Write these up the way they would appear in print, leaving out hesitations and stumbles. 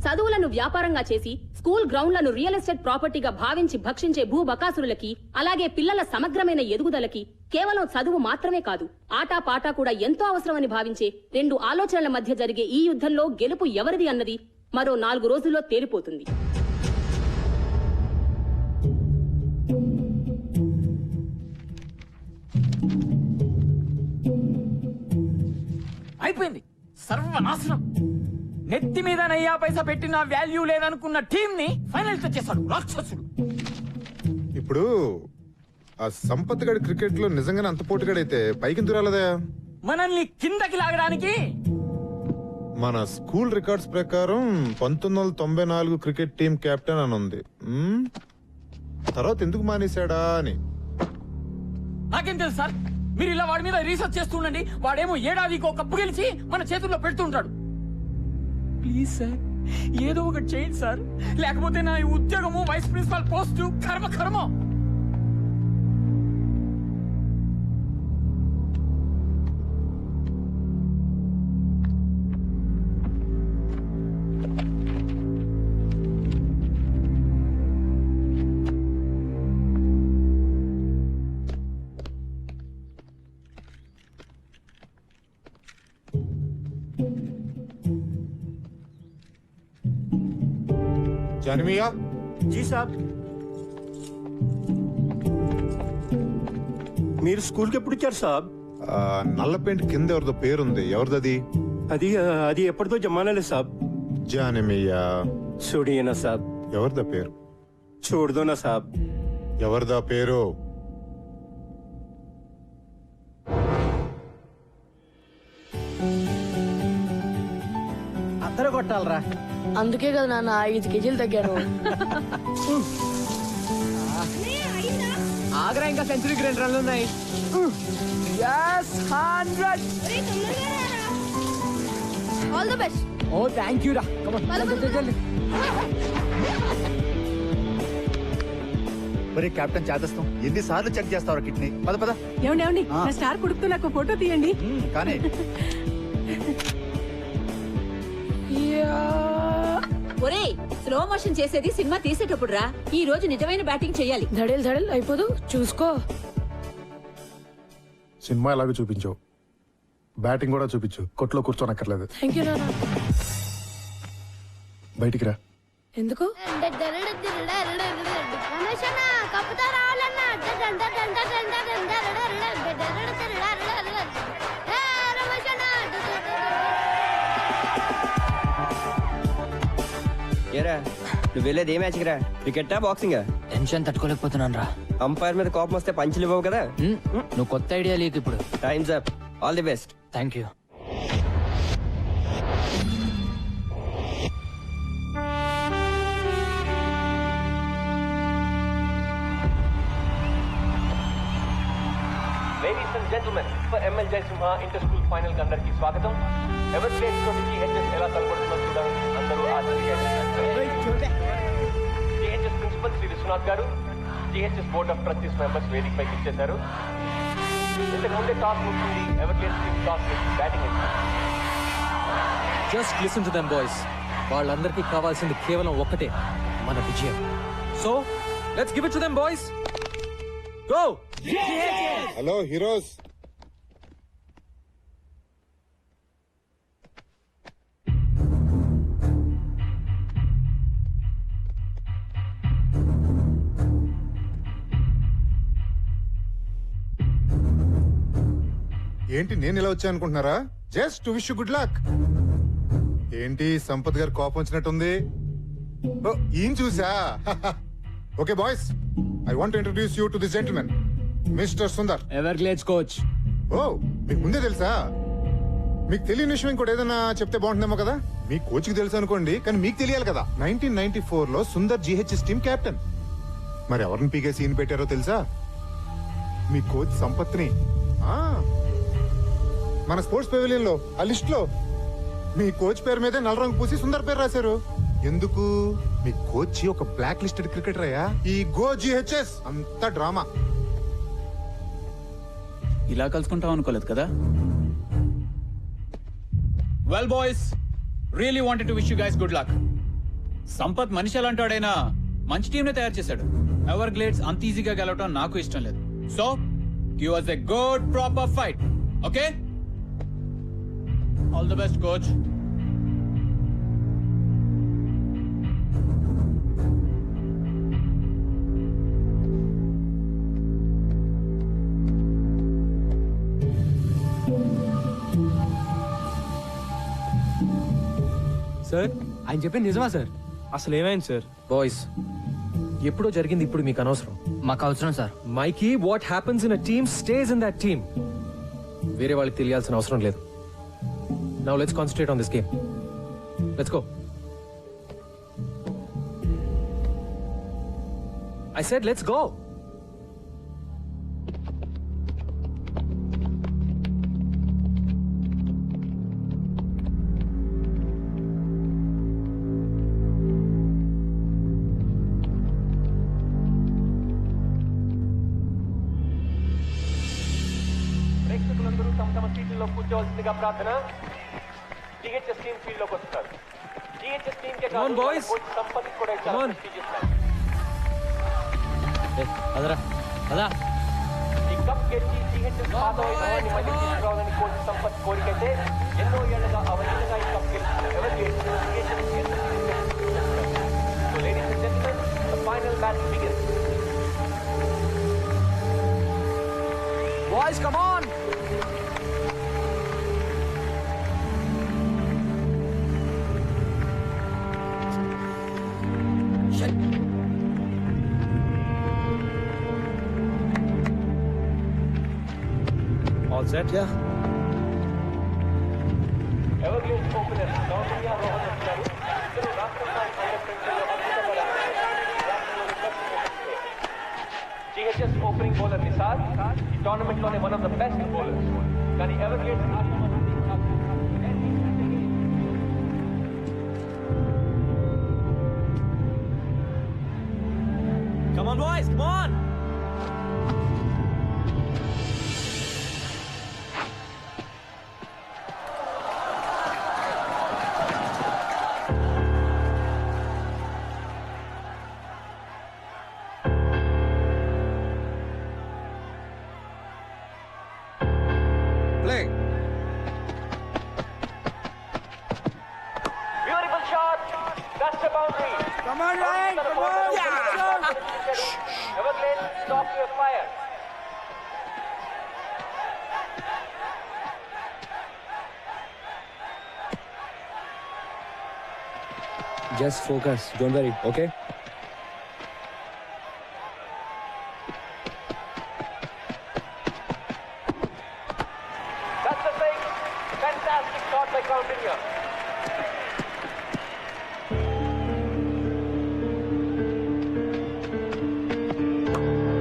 చదువులను వ్యాపారంగా చేసి school గ్రౌండ్లను real estate ప్రాపర్టీగా భావించి భక్షించే భూబకాసురులకి, అలాగే పిల్లల సమగ్రమైన ఎదుగుదలకి కేవలం చదువు మాత్రమే కాదు, ఆటా పాటా కూడా ఎంతో అవసరమని భావించే రెండు ఆలోచనల మధ్య జరిగే ఈ యుద్ధంలో గెలుపు ఎవరిది అన్నది మరో 4 రోజుల్లో తేలిపోతుంది. అయిపోయింది, సర్వనాశనం. నెత్తి మీద నయ్యా పైసా పెట్టిన వాల్యూ లేదనుకున్న టీమ్ ని ఫైనల్ తెచ్చేశాడు రాక్షసుడు. ఇప్పుడు ఆ సంపత్ గడి క్రికెట్ లో నిజంగానే అంత పోటీగాడైతే పైకి దురాలదా? మనల్ని కిందకి లాగడానికి మన స్కూల్ రికార్డ్స్ ప్రకారం 1994 క్రికెట్ టీం కెప్టెన్ అని ఉంది. తర్వాత ఎందుకు మానేశాడా అని నాకేం తెలుసు సార్. మీరు ఇలా వాడి మీద రీసెర్చ్ చేస్తుండండి. వాడేమో ఏడాదికి ఒక కప్పు గెలిచి మన చేతుల్లో పెడుతుంటాడు. ప్లీజ్ సార్, ఏదో ఒకటి చేయండి సార్, లేకపోతే నా ఈ ఉద్యోగము వైస్ ప్రిన్సిపాల్ పోస్టు కర్మ. జానమియా. జీ సాబ్. మీరు స్కూల్కి ఎప్పుడు ఇచ్చారు సాబ్? నల్ల పెయింట్ కింద ఎవరిదో పేరుంది, ఎవరిదది? అది ఎప్పటిదో జమానాలే సాబ్. జానమియా. చూడియనా సాబ్. ఎవరిదా పేరు? చూడదోనా సాబ్. ఎవరిదా పేరు? అందరూ కొట్టాలరా. అందుకే కదా నాన్న 5 కేజీలు తగ్గాను. ఆగ్రా ఇంకా సెంచరీకి 2 రన్లు ఉన్నాయి. All the best. Oh thank you రా. మరి కెప్టెన్ చేదస్తాం ఎన్నిసార్లు చెక్ చేస్తావు కిడ్నీ? పద ఏమండి నా స్టార్ కొడుకుతో నాకు ఫోటో తీయండి. కానీ ఒరే, స్లో మోషన్ చేసేది సినిమా తీసేటప్పుడు రా. ఈ రోజు నిజమైన బ్యాటింగ్ చెయ్యాలి. ధడేల్ అయిపోదు, చూసుకో. సినిమా ఎలాగో చూపించావు, బ్యాటింగ్ కూడా చూపించు. కొట్లో కూర్చోనక్కర్లేదు. థ్యాంక్ యూ నాన్న. బయటికి రా. ఎందుకు? ఏరా నువ్వు వెళ్ళేది ఏ మ్యాచ్ రా? క్రికెటా బాక్సింగ్? టెన్షన్ తట్టుకోలేకపోతున్నాను రా. అంపైర్ మీద కోపం వస్తే పంచులు ఇవ్వవు కదా. నువ్వు కొత్త ఐడియా లేదు ఇప్పుడు. Times up. All the best. Thank you. Ladies and gentlemen, for ML Jaisimha inter-school final కి అందరికీ స్వాగతం. ఎవర్ ప్లేస్ తోటి GHS ఎలా తలపడుతుందో చూడాలి. అందరూ GHS ప్రిన్సిపల్ శ్రీ విశ్వనాథ్ గారు, GHS board of trustees members వేదిక పైకి ఇచ్చేశారు. ఇంతకు ముందే టాస్ ముగిసింది. Everglades team toss batting ఇచ్చింది. Just listen to them boys. వాళ్ళందరికీ కావాల్సింది కేవలం ఒక్కటే, మన విజయం. So let's give it to them boys. Go. Hello heroes. ఏంటి నేను ఇలా వచ్చా అనుకుంటున్నారా? Just to wish you good luck. ఏంటి సంపత్ గారు కోపం వచ్చినట్టుంది? ఈయన చూసా. Okay boys, I want introduce you to this gentlemen, mister Sundar. Everglades coach. ఓ, మీకు ముందే తెలుసా? మీకు తెలియని విషయం ఇంకోటి ఏదైనా చెప్తే బాగుంటుందేమో కదా. మీ కోచ్ కి తెలుసు అనుకోండి, కానీ మీకు తెలియాలి కదా. 1994 లో సుందర్ GHS టీమ్ కెప్టెన్. మరి ఎవరిని పీకే సీన్ పెట్టారో తెలుసా? మీ కోచ్ సంపత్ని. మన స్పోర్ట్స్ పెవిలియన్ లో ఆ లిస్ట్ లో మీ కోచ్ పేరు మీదే నల్ల రంగు పూసి సుందర్ పేరు రాశారు. ఎందుకు? మీ కోచ్ ఒక బ్లాక్ లిస్టెడ్ క్రికెటర్ అయ్యా. ఈ గో GHS అంతా డ్రామా. ఇలా కలుసుకుంటాం అనుకోలేదు కదా. Well boys, really wanted to wish you guys good luck. Sampath మనిషి ఎలాంటాడైనా మంచి టీం ని తయారు చేశాడు. ఎవర్ గ్లేడ్స్ అంత ఈజీగా గెలవటం నాకు ఇష్టం లేదు. So give us a good proper fight. Okay? All the best, coach. Sir ఆయన చెప్పింది నిజమా సార్? అసలు ఏమైంది సార్? బాయ్స్, ఎప్పుడో జరిగింది ఇప్పుడు మీకు అనవసరం. మాకు అవసరం sir. Mikey, what happens in a team stays in that team. వేరే వాళ్ళకి తెలియాల్సిన అవసరం లేదు. Now let's concentrate on this game. Let's go. I said let's go. ప్రేక్షకులందరూ తమ తమ సీట్లలో కూర్చోవలసిందిగా ప్రార్థన. జిహెచ్ఎస్ టీం ఫీల్డ్ లోకి వస్తున్నారు. GHS team K Come on, boys. Coach Sampath కూడా Come on. అదరా అదా ఈ కప్ గెలిచి జిహెచ్ఎస్ పాత వైభవాన్ని మళ్ళీ తీసుకురావాలని కోచ్ సంపత్ కోరికైతే ఎన్నో ఏళ్లుగా అవలీలగా ఈ కప్ గెలుస్తున్నారు. ఎవరు so ladies and gentlemen, the final match begins. Boys, come on. All set? Yeah. Evergreens opener Soundarya Rohan వచ్చారు. ఇద్దరు రాష్ట్ర స్థాయి ఫైనల్ ఫ్రెండ్స్లో అద్భుతమైన జిహెచ్ఎస్ ఓపెనింగ్ బౌలర్ నిసార్ ఈ టోర్నమెంట్ లోనే one of the best bowlers. కానీ ఎవర్గ్రీన్స్ Come on, boys, come on. Play. Beautiful shot. That's a boundary. Come on, Ryan, come on. Everglades, stop your fire. Just focus, don't worry, okay? That's the thing. Fantastic shot by Coutinho.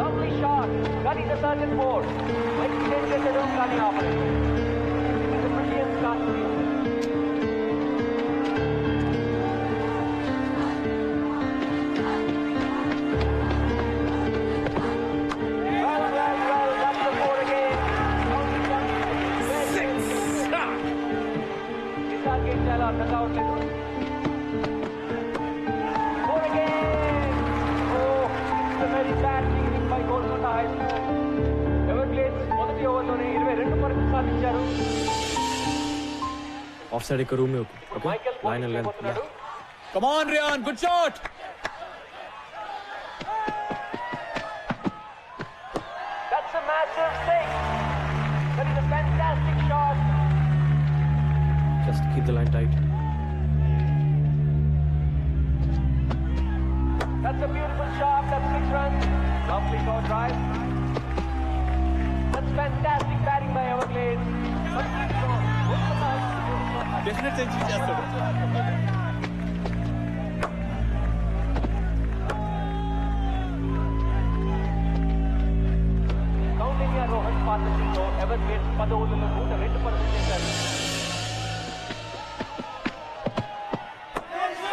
Lovely shot. Got the certain board. When he changes the room, got the opposite. It's a brilliant start to the Well, that's the board again. Nisar game chala aర్థం కావట్లేదు. Board again. Oh, it's a very bad beginning by Kolkata High School. Everglades మొదటి ఓవర్లోనే 22 పరుగులు సాధించారు. Offside एक room में okay. Michael Line and length. పోతున్నాడు. Come on, Ryan. Good shot. That's a massive six. That is a fantastic shot. Just keep the line tight. That's a beautiful shot. That's 6 runs. Lovely short drive. That's fantastic batting by Everglades. Definite century చేస్తాడు. కౌండిన్యా రోహన్ పార్ట్నర్షిప్లో ఎవర్గ్రేడ్స్ 10 ఓవర్లలో 102 పరుగులు చేశారు.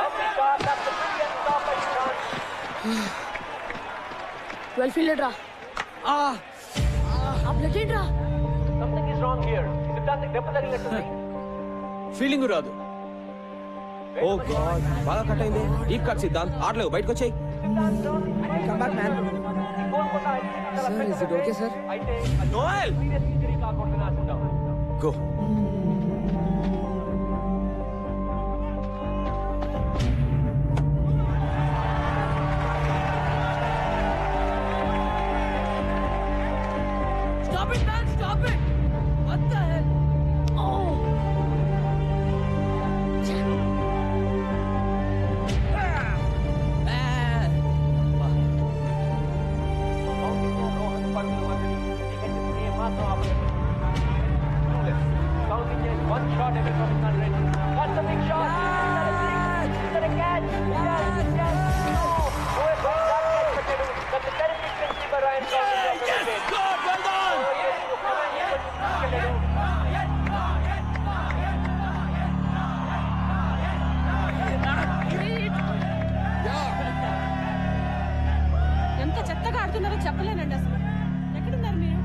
Lovely shot. That's a brilliant stop by Ishan. Well fielded రా. అప్లెటెడ్ రా. Something is wrong here. Is it done? దెబ్బ తగిలినట్టుంది. Feeling రాదు. ఓ God బాగా cut అయింది. డీప్ కట్ సిద్ధాంత్ ఆడలేవు, బయటకు వచ్చాయి. Come back man. Sir is it okay sir? Noel go. Stop it, man! Stop it! What the hell? Oh! One shot away from 100. That's a big shot. Is that a catch? Yes, yes. Oh, that catch పెట్టాడు. That's a terrific century by Ryan Gosling. Yes, good, well done. ఎంత చెత్తగా ఆడుతున్నారో చెప్పలేనండి అసలు. ఎక్కడున్నారు మీరు?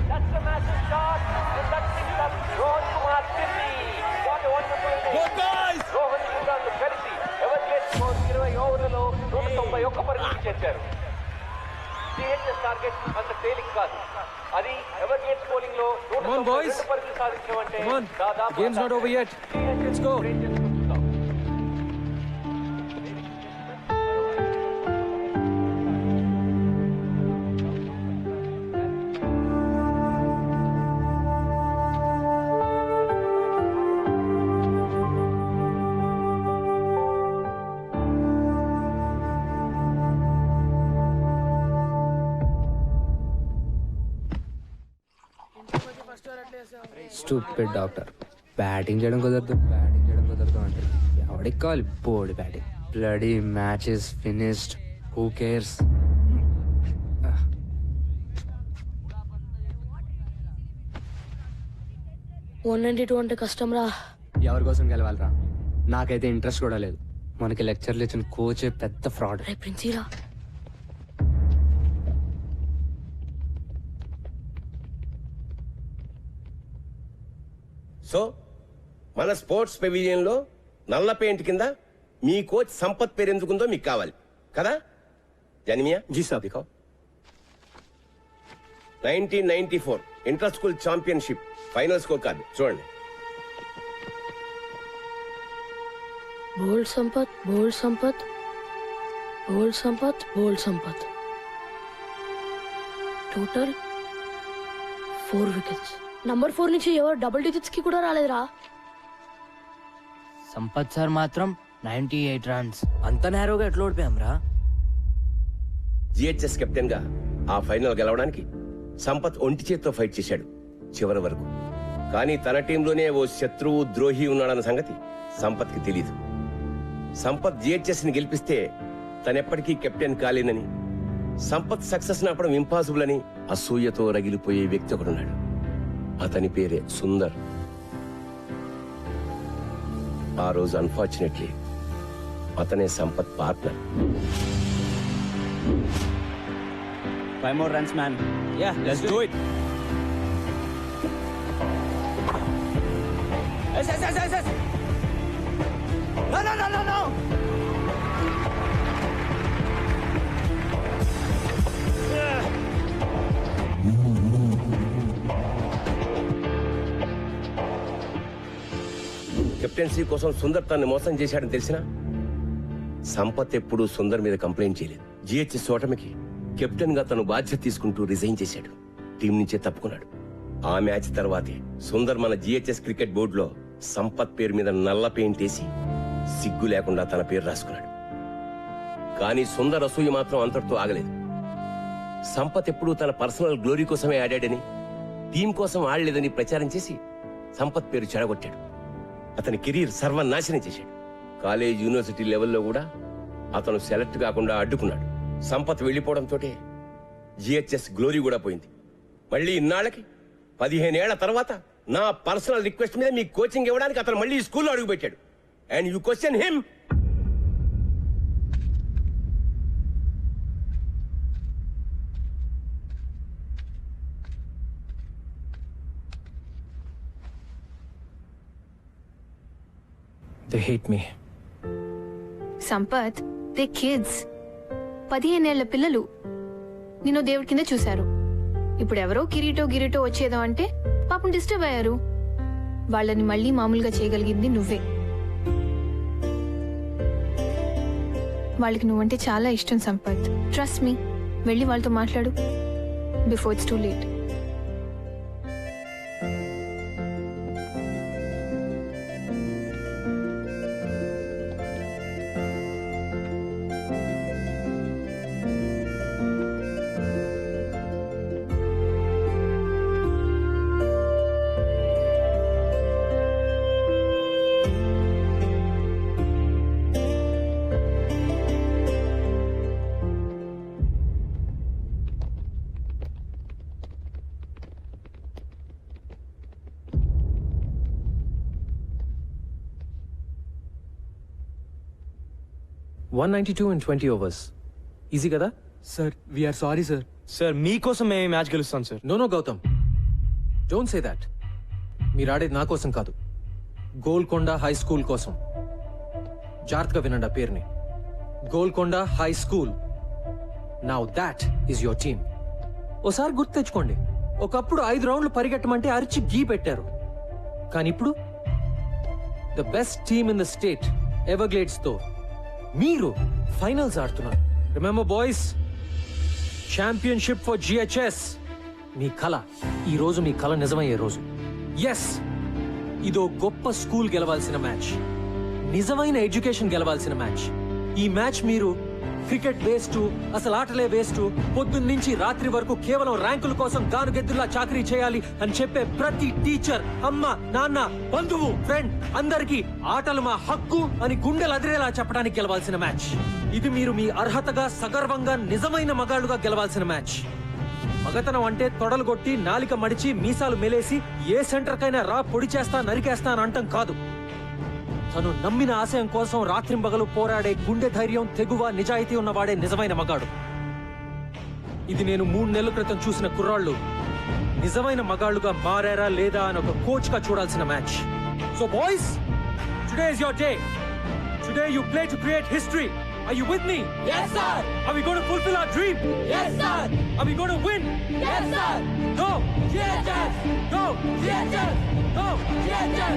That's a massive shot. And that picks up Rohan Kumar Tirni. What a wonderful inning. Good guys. Rohan Kumar కలిసి Everglades score 20 ఓవర్లలో 191 పరుగులు చేశారు. CHS target అంత తేలిక కాదు. అది ఎవర్గ్లేడ్స్ బౌలింగ్ లో 192 పరుగులు సాధించడం అంటే దాదాపు games not over yet. Let's go. Stupid doctor. Batting చేయడం కుదరదు అంటే ఎవడికి కావాలి board batting. Bloody matches finished, who cares? 192 అంటే కష్టం రా. ఎవరి కోసం గెలవాలరా? నాకైతే ఇంట్రెస్ట్ కూడా లేదు. మనకి లెక్చర్లు ఇచ్చిన కోచే పెద్ద ఫ్రాడ్. రే ప్రిన్సీరా, సో మన స్పోర్ట్స్ పెవిలియన్ లో నల్ల పెయింట్ కింద మీ కోచ్ సంపత్ పేరు ఎందుకుందో మీకు కావాలి కదా? Janimiya ji saab. 1994 inter school championship final score card చూడండి. Bowled Sampath, bowled Sampath, bowled Sampath, bowled Sampath. Total 4 wickets. Number 4 నుంచి ఎవరు డబుల్ డిజిట్స్ కి కూడా రాలేదురా. సంపత్ సార్ మాత్రం 98 రన్స్. అంత నేరోగా ఎట్లా ఓడిపోయాం రా? జిహెచ్ఎస్ కెప్టెన్ గా ఆ ఫైనల్ గెలవడానికి సంపత్ ఒంటి చేత్తో ఫైట్ చేశాడు చివరి వరకు. కానీ తన టీంలోనే ఓ శత్రువు ద్రోహి ఉన్నాడన్న సంగతి సంపత్ కి తెలీదు. సంపత్ జిహెచ్ఎస్ ని గెలిపిస్తే తనెప్పటికీ కెప్టెన్ కాలేనని, సంపత్ సక్సెస్ నాపడం ఇంపాసిబుల్ అని అసూయతో రగిలిపోయే వ్యక్తి ఒకడున్నాడు. అతని పేరే సుందర్. ఆ రోజు అన్ఫార్చునేట్లీ అతనే Sampath partner. 5 more runs, man. Yeah, let's do it. Yes. No. Captaincy కోసం సుందర్ తనని మోసం చేశాడని తెలిసినా సంపత్ ఎప్పుడూ సుందర్ మీద కంప్లైంట్ చేయలేదు. జిహెచ్ఎస్ ఓటమికి కెప్టెన్ గా తను బాధ్యత తీసుకుంటూ రిజైన్ చేశాడు. టీం నుంచే తప్పుకున్నాడు. ఆ మ్యాచ్ తర్వాతే సుందర్ మన జిహెచ్ఎస్ క్రికెట్ బోర్డులో సంపత్ పేరు మీద నల్ల పెయింట్ వేసి సిగ్గు లేకుండా తన పేరు రాసుకున్నాడు. కానీ సుందర్ అసూయ మాత్రం అంతటితో ఆగలేదు. సంపత్ ఎప్పుడూ తన పర్సనల్ గ్లోరీ కోసమే ఆడాడని, టీం కోసం ఆడలేదని ప్రచారం చేసి సంపత్ పేరు చెడగొట్టాడు. అతని కెరీర్ సర్వనాశనం చేశాడు. కాలేజ్, యూనివర్సిటీ లెవెల్లో కూడా అతను సెలెక్ట్ కాకుండా అడ్డుకున్నాడు. సంపత్ వెళ్లిపోవడంతో జిహెచ్ఎస్ గ్లోరీ కూడా పోయింది. మళ్ళీ ఇన్నాళ్ళకి 15 ఏళ్ల తర్వాత నా పర్సనల్ రిక్వెస్ట్ మీద మీకు కోచింగ్ ఇవ్వడానికి అతను మళ్ళీ ఈ స్కూల్లో అడుగు పెట్టాడు and you question him. They hate me. Sampath, they kids. 15 ఏళ్ల పిల్లలు నిన్ను దేవుడి కింద చూశారు. ఇప్పుడు ఎవరో కిరీటో వచ్చేదో అంటే పాపం డిస్టర్బ్ అయ్యారు. వాళ్ళని మళ్ళీ మామూలుగా చేయగలిగింది నువ్వే. వాళ్ళకి నువ్వంటే చాలా ఇష్టం సంపత్. Trust me. వెళ్ళి వాళ్ళతో మాట్లాడు before it's too late. $192 in 20 overs. Easy కదా? Sir we're sorry sir. Sir మీకోసం మేము మ్యాచ్ గెలుస్తాం sir. No Gautam, don't say that. మీరు ఆడేది నా కోసం కాదు, గోల్కొండ హై స్కూల్ కోసం. జాగ్రత్తగా వినండి ఆ పేరుని, Golconda high school. Now that is your team. ఓసారి గుర్తు తెచ్చుకోండి, ఒకప్పుడు 5 రౌండ్లు పరిగెట్టమంటే అరిచి గీ పెట్టారు. కానీ ఇప్పుడు the best team in the state Everglades తో మీరు ఫైనల్స్ ఆడుతున్నారు. Remember boys, championship for GHS. మీ కళ ఈ రోజు మీ కళ నిజమయ్యే రోజు. ఎస్, ఇదో గొప్ప స్కూల్ గెలవాల్సిన మ్యాచ్, నిజమైన ఎడ్యుకేషన్ గెలవాల్సిన మ్యాచ్. ఈ మ్యాచ్ మీరు క్రికెట్ వేస్ట్, అసలు ఆటలే వేస్ట్, పొద్దున్న నుంచి రాత్రి వరకు కేవలం ర్యాంకుల కోసం గానుగెద్దులా చాకరీ చేయాలి అని చెప్పే ప్రతి టీచర్, అమ్మ, నాన్న, బంధువు, ఫ్రెండ్ అందరికీ ఆటలు మా హక్కు అని గుండెలు అదిరేలా చెప్పడానికి గెలవాల్సిన మ్యాచ్. ఇది మీరు మీ అర్హతగా సగర్వంగా నిజమైన మగాళ్ళుగా గెలవాల్సిన మ్యాచ్. మగతనం అంటే తొడలు కొట్టి నాలిక మడిచి మీసాలు మెలేసి ఏ సెంటర్ కైనా రా పొడి చేస్తా నరికేస్తా అని అంటం కాదు. తను నమ్మిన ఆశయం కోసం రాత్రింబగలు పోరాడే గుండె ధైర్యం, తెగువ, నిజాయితీ ఉన్నవాడే నిజమైన మగాడు. ఇది నేను 3 నెలల క్రితం చూసిన కుర్రాళ్ళు నిజమైన మగాళ్ళుగా మారారా లేదా అని ఒక కోచ్ గా చూడాల్సిన match. So boys, today is your day. Today you play to create history. Are you with me? Yes, sir. Are we going to fulfill our dream? Yes, sir. Are we going to win? Yes, sir. Go! GHS. Go! GHS. Go! GHS.